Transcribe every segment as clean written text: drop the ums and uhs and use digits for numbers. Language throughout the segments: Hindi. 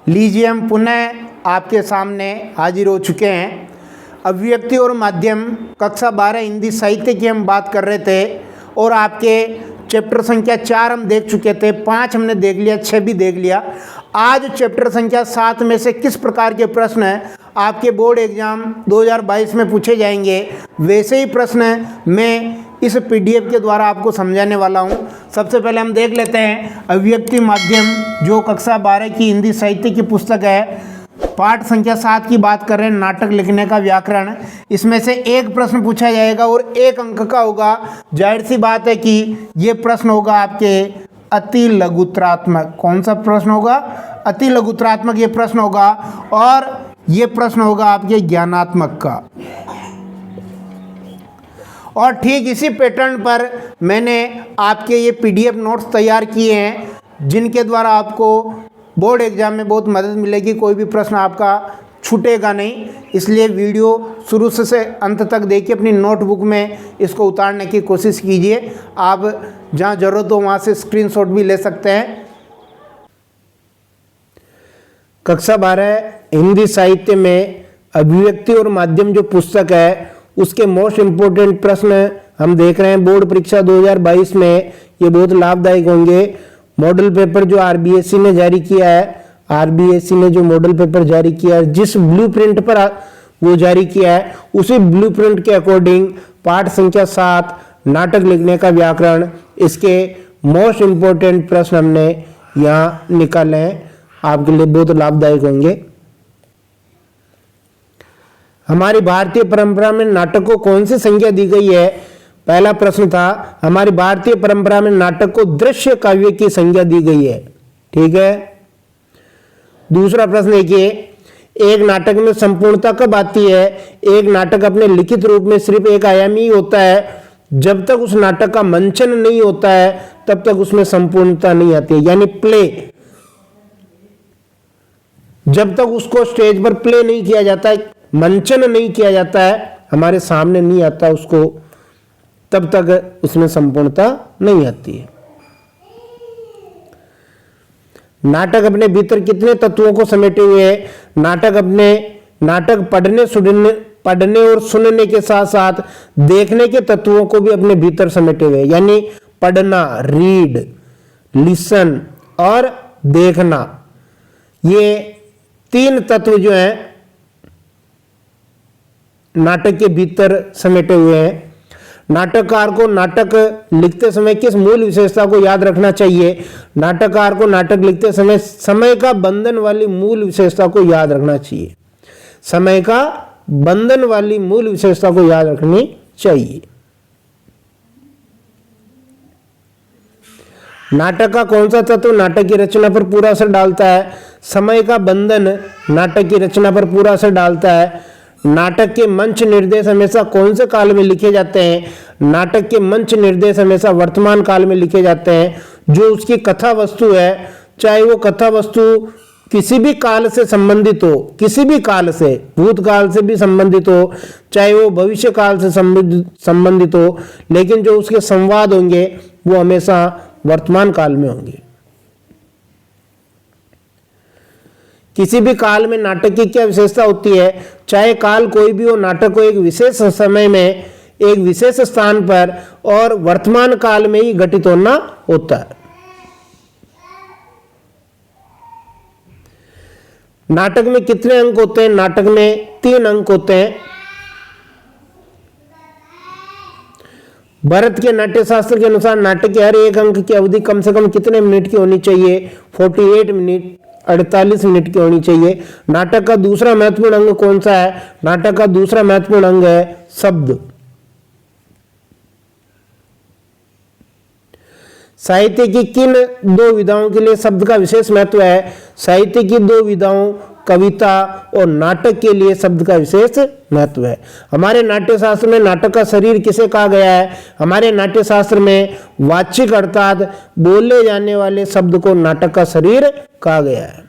लीजिए हम पुनः आपके सामने हाजिर हो चुके हैं। अभिव्यक्ति और माध्यम कक्षा 12 हिंदी साहित्य की हम बात कर रहे थे और आपके चैप्टर संख्या 4 हम देख चुके थे, 5 हमने देख लिया, 6 भी देख लिया। आज चैप्टर संख्या 7 में से किस प्रकार के प्रश्न आपके बोर्ड एग्जाम 2022 में पूछे जाएंगे, वैसे ही प्रश्न मैं इस पीडीएफ के द्वारा आपको समझाने वाला हूं। सबसे पहले हम देख लेते हैं अभिव्यक्ति माध्यम, जो कक्षा 12 की हिंदी साहित्य की पुस्तक है। पाठ संख्या 7 की बात कर रहे हैं, नाटक लिखने का व्याकरण। इसमें से एक प्रश्न पूछा जाएगा और 1 अंक का होगा। जाहिर सी बात है कि ये प्रश्न होगा आपके अति लघुत्रात्मक। कौन सा प्रश्न होगा? अति लघुत्रात्मक ये प्रश्न होगा और ये प्रश्न होगा आपके ज्ञानात्मक का। और ठीक इसी पैटर्न पर मैंने आपके ये पीडीएफ नोट्स तैयार किए हैं, जिनके द्वारा आपको बोर्ड एग्जाम में बहुत मदद मिलेगी। कोई भी प्रश्न आपका छूटेगा नहीं, इसलिए वीडियो शुरू से अंत तक देखिए। अपनी नोटबुक में इसको उतारने की कोशिश कीजिए। आप जहाँ ज़रूरत हो वहाँ से स्क्रीनशॉट भी ले सकते हैं। कक्षा 12 हिंदी साहित्य में अभिव्यक्ति और माध्यम जो पुस्तक है, उसके मोस्ट इम्पोर्टेंट प्रश्न हम देख रहे हैं। बोर्ड परीक्षा 2022 में ये बहुत लाभदायक होंगे। मॉडल पेपर जो आरबीएसई ने जारी किया है, आरबीएसई ने जो मॉडल पेपर जारी किया है, जिस ब्लूप्रिंट पर वो जारी किया है, उसी ब्लूप्रिंट के अकॉर्डिंग पाठ संख्या 7 नाटक लिखने का व्याकरण, इसके मोस्ट इम्पोर्टेंट प्रश्न हमने यहाँ निकाले हैं, आपके लिए बहुत लाभदायक होंगे। हमारी भारतीय परंपरा में नाटक को कौन सी संज्ञा दी गई है? पहला प्रश्न था, हमारी भारतीय परंपरा में नाटक को दृश्य काव्य की संज्ञा दी गई है। ठीक है। दूसरा प्रश्न देखिए, एक नाटक में संपूर्णता कब आती है? एक नाटक अपने लिखित रूप में सिर्फ एक आयामी होता है। जब तक उस नाटक का मंचन नहीं होता है तब तक उसमें संपूर्णता नहीं आती है, यानी प्ले। जब तक उसको स्टेज पर प्ले नहीं किया जाता है, मंचन नहीं किया जाता है, हमारे सामने नहीं आता उसको, तब तक उसमें संपूर्णता नहीं आती है। नाटक अपने भीतर कितने तत्वों को समेटे हुए है? नाटक पढ़ने और सुनने के साथ साथ देखने के तत्वों को भी अपने भीतर समेटे हुए है। यानी पढ़ना, रीड, लिसन और देखना, ये 3 तत्व जो हैं नाटक के भीतर समेटे हुए हैं। नाटककार को नाटक लिखते समय किस मूल विशेषता को याद रखना चाहिए? नाटककार को नाटक लिखते समय समय का बंधन वाली मूल विशेषता को याद रखना चाहिए। समय का बंधन वाली मूल विशेषता को याद रखनी चाहिए। नाटक का कौन सा तत्व नाटक की रचना पर पूरा असर डालता है? समय का बंधन नाटक की रचना पर पूरा असर डालता है। नाटक के मंच निर्देश हमेशा कौन से काल में लिखे जाते हैं? नाटक के मंच निर्देश हमेशा वर्तमान काल में लिखे जाते हैं। जो उसकी कथा वस्तु है, चाहे वो कथा वस्तु किसी भी काल से संबंधित हो, किसी भी काल से, भूतकाल से भी संबंधित हो, चाहे वो भविष्य काल से संबंधित हो, लेकिन जो उसके संवाद होंगे वो हमेशा वर्तमान काल में होंगे। किसी भी काल में नाटक की क्या विशेषता होती है? चाहे काल कोई भी हो, नाटक को एक विशेष समय में, एक विशेष स्थान पर और वर्तमान काल में ही घटित होना होता है। नाटक में कितने अंक होते हैं? नाटक में 3 अंक होते हैं। भरत के नाट्यशास्त्र के अनुसार नाटक के हर एक अंक की अवधि कम से कम कितने मिनट की होनी चाहिए? 48 मिनट, 48 मिनट की होनी चाहिए। नाटक का दूसरा महत्वपूर्ण अंग कौन सा है? नाटक का दूसरा महत्वपूर्ण अंग है शब्द। साहित्य की किन 2 विधाओं के लिए शब्द का विशेष महत्व है? साहित्य की 2 विधाओं, कविता और नाटक के लिए शब्द का विशेष महत्व है। हमारे नाट्यशास्त्र में नाटक का शरीर किसे कहा गया है? हमारे नाट्यशास्त्र में वाचिक अर्थात बोले जाने वाले शब्द को नाटक का शरीर कहा गया है।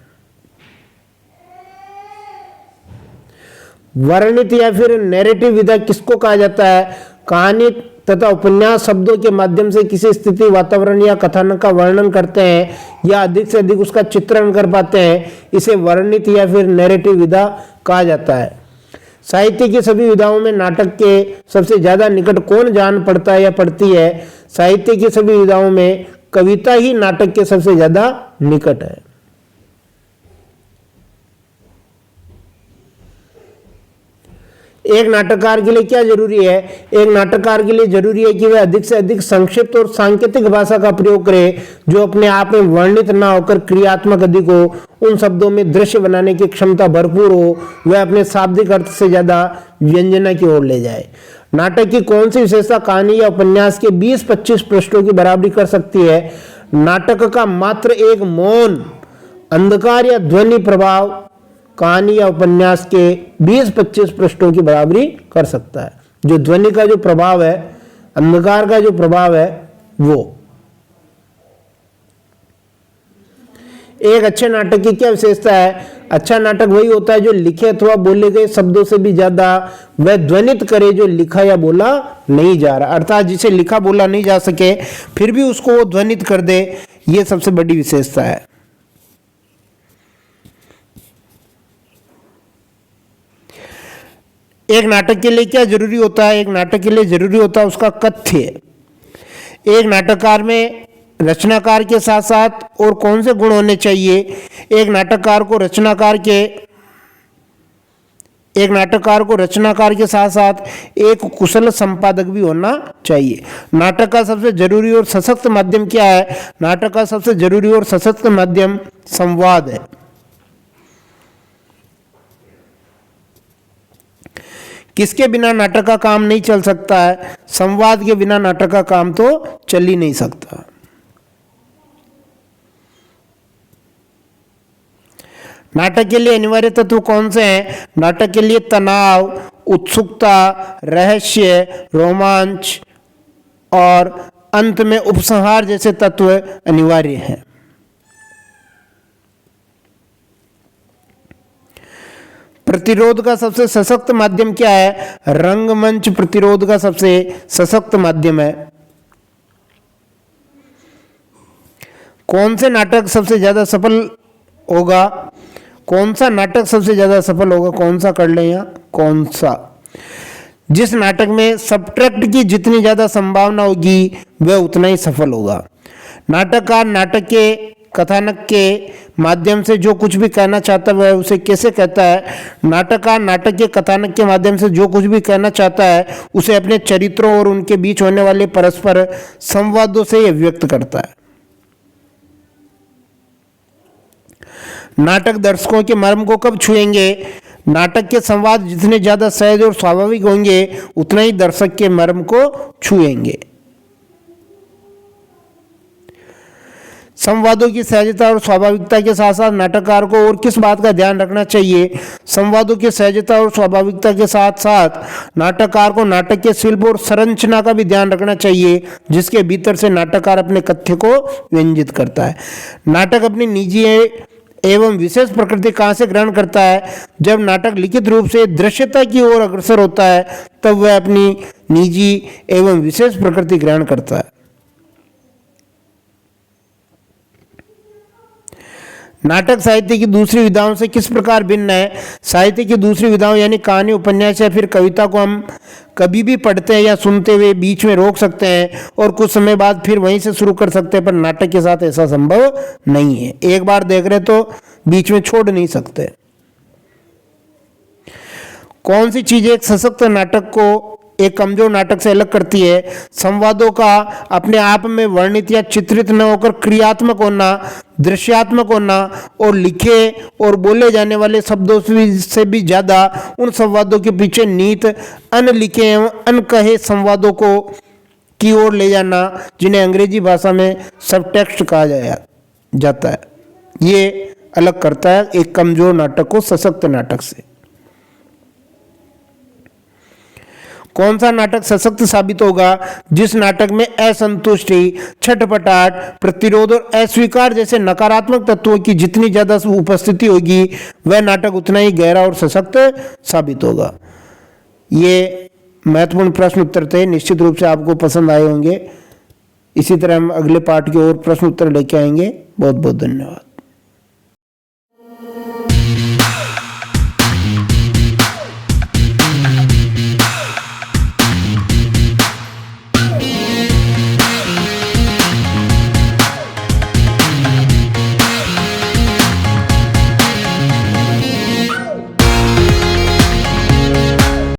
वर्णित या फिर नैरेटिव विधा किसको कहा जाता है? कहानी तथा उपन्यास शब्दों के माध्यम से किसी स्थिति, वातावरण या कथानक का वर्णन करते हैं या अधिक से अधिक उसका चित्रण कर पाते हैं, इसे वर्णित या फिर नैरेटिव विधा कहा जाता है। साहित्य की सभी विधाओं में नाटक के सबसे ज्यादा निकट कौन जान पड़ता है या पड़ती है? साहित्य की सभी विधाओं में कविता ही नाटक के सबसे ज्यादा निकट है। एक नाटककार के लिए क्या जरूरी है? एक नाटककार के लिए जरूरी है कि वह अधिक से अधिक संक्षिप्त और सांकेतिक भाषा का प्रयोग करे जो अपने आप में वर्णित ना होकर क्रियात्मक अधिक हो। उन शब्दों में दृश्य बनाने की क्षमता भरपूर हो। वह अपने शाब्दिक अर्थ से ज्यादा व्यंजना की ओर ले जाए। नाटक की कौन सी विशेषता कहानी या उपन्यास के 20-25 पृष्ठों की बराबरी कर सकती है? नाटक का मात्र एक मौन, अंधकार या ध्वनि प्रभाव कहानी या उपन्यास के 20-25 पृष्ठों की बराबरी कर सकता है। जो ध्वनि का जो प्रभाव है, अंधकार का जो प्रभाव है, वो। एक अच्छे नाटक की क्या विशेषता है? अच्छा नाटक वही होता है जो लिखे अथवा बोले गए शब्दों से भी ज्यादा वह ध्वनित करे जो लिखा या बोला नहीं जा रहा, अर्थात जिसे लिखा बोला नहीं जा सके फिर भी उसको वो ध्वनित कर दे। ये सबसे बड़ी विशेषता है। एक नाटक के लिए क्या जरूरी होता है? एक नाटक के लिए जरूरी होता है उसका कथ्य। एक नाटककार में रचनाकार के साथ साथ और कौन से गुण होने चाहिए? एक नाटककार को रचनाकार के साथ साथ एक कुशल संपादक भी होना चाहिए। नाटक का सबसे जरूरी और सशक्त माध्यम क्या है? नाटक का सबसे जरूरी और सशक्त माध्यम संवाद है। किसके बिना नाटक का काम नहीं चल सकता है? संवाद के बिना नाटक का काम तो चल ही नहीं सकता। नाटक के लिए अनिवार्य तत्व कौन से हैं? नाटक के लिए तनाव, उत्सुकता, रहस्य, रोमांच और अंत में उपसंहार जैसे तत्व अनिवार्य हैं। प्रतिरोध का सबसे सशक्त माध्यम क्या है? रंगमंच प्रतिरोध का सबसे सशक्त माध्यम है। कौन से नाटक सबसे ज्यादा सफल होगा? कौन सा नाटक सबसे ज्यादा सफल होगा? कौन सा कर लें यहाँ? कौन सा? जिस नाटक में सबट्रैक्ट की जितनी ज्यादा संभावना होगी वह उतना ही सफल होगा। नाटककार नाटक के कथानक के माध्यम से जो कुछ भी कहना चाहता है वह उसे कैसे कहता है? नाटककार नाटक के कथानक के माध्यम से जो कुछ भी कहना चाहता है उसे अपने चरित्रों और उनके बीच होने वाले परस्पर संवादों से यह व्यक्त करता है। नाटक दर्शकों के मर्म को कब छुएंगे? नाटक के संवाद जितने ज्यादा सहज और स्वाभाविक होंगे उतना ही दर्शक के मर्म को छुएंगे। संवादों की सहजता और स्वाभाविकता के साथ साथ नाटककार को और किस बात का ध्यान रखना चाहिए? संवादों की सहजता और स्वाभाविकता के साथ साथ नाटककार को नाटक के शिल्प और संरचना का भी ध्यान रखना चाहिए जिसके भीतर से नाटककार अपने कथ्य को व्यंजित करता है। नाटक अपनी निजी एवं विशेष प्रकृति कहाँ से ग्रहण करता है? जब नाटक लिखित रूप से दृश्यता की ओर अग्रसर होता है तब वह अपनी निजी एवं विशेष प्रकृति ग्रहण करता है। नाटक साहित्य की दूसरी विधाओं से किस प्रकार भिन्न है? साहित्य की दूसरी विधाओं यानी कहानी, उपन्यास या फिर कविता को हम कभी भी पढ़ते हैं या सुनते हुए बीच में रोक सकते हैं और कुछ समय बाद फिर वहीं से शुरू कर सकते हैं, पर नाटक के साथ ऐसा संभव नहीं है। एक बार देख रहे तो बीच में छोड़ नहीं सकते। कौन सी चीज एक सशक्त नाटक को एक कमजोर नाटक से अलग करती है? संवादों का अपने आप में वर्णित या चित्रित न होकर क्रियात्मक होना, दृश्यात्मक होना और लिखे और बोले जाने वाले शब्दों से भी ज्यादा उन संवादों के पीछे निहित अनलिखे एवं अनकहे संवादों को की ओर ले जाना जिन्हें अंग्रेजी भाषा में सबटेक्स्ट कहा जाता है। ये अलग करता है एक कमजोर नाटक को सशक्त नाटक से। कौन सा नाटक सशक्त साबित होगा? जिस नाटक में असंतुष्टि, छटपटाहट, प्रतिरोध और अस्वीकार जैसे नकारात्मक तत्वों की जितनी ज्यादा उपस्थिति होगी वह नाटक उतना ही गहरा और सशक्त साबित होगा। ये महत्वपूर्ण प्रश्न उत्तर थे, निश्चित रूप से आपको पसंद आए होंगे। इसी तरह हम अगले पार्ट के और प्रश्न उत्तर लेके आएंगे। बहुत बहुत धन्यवाद।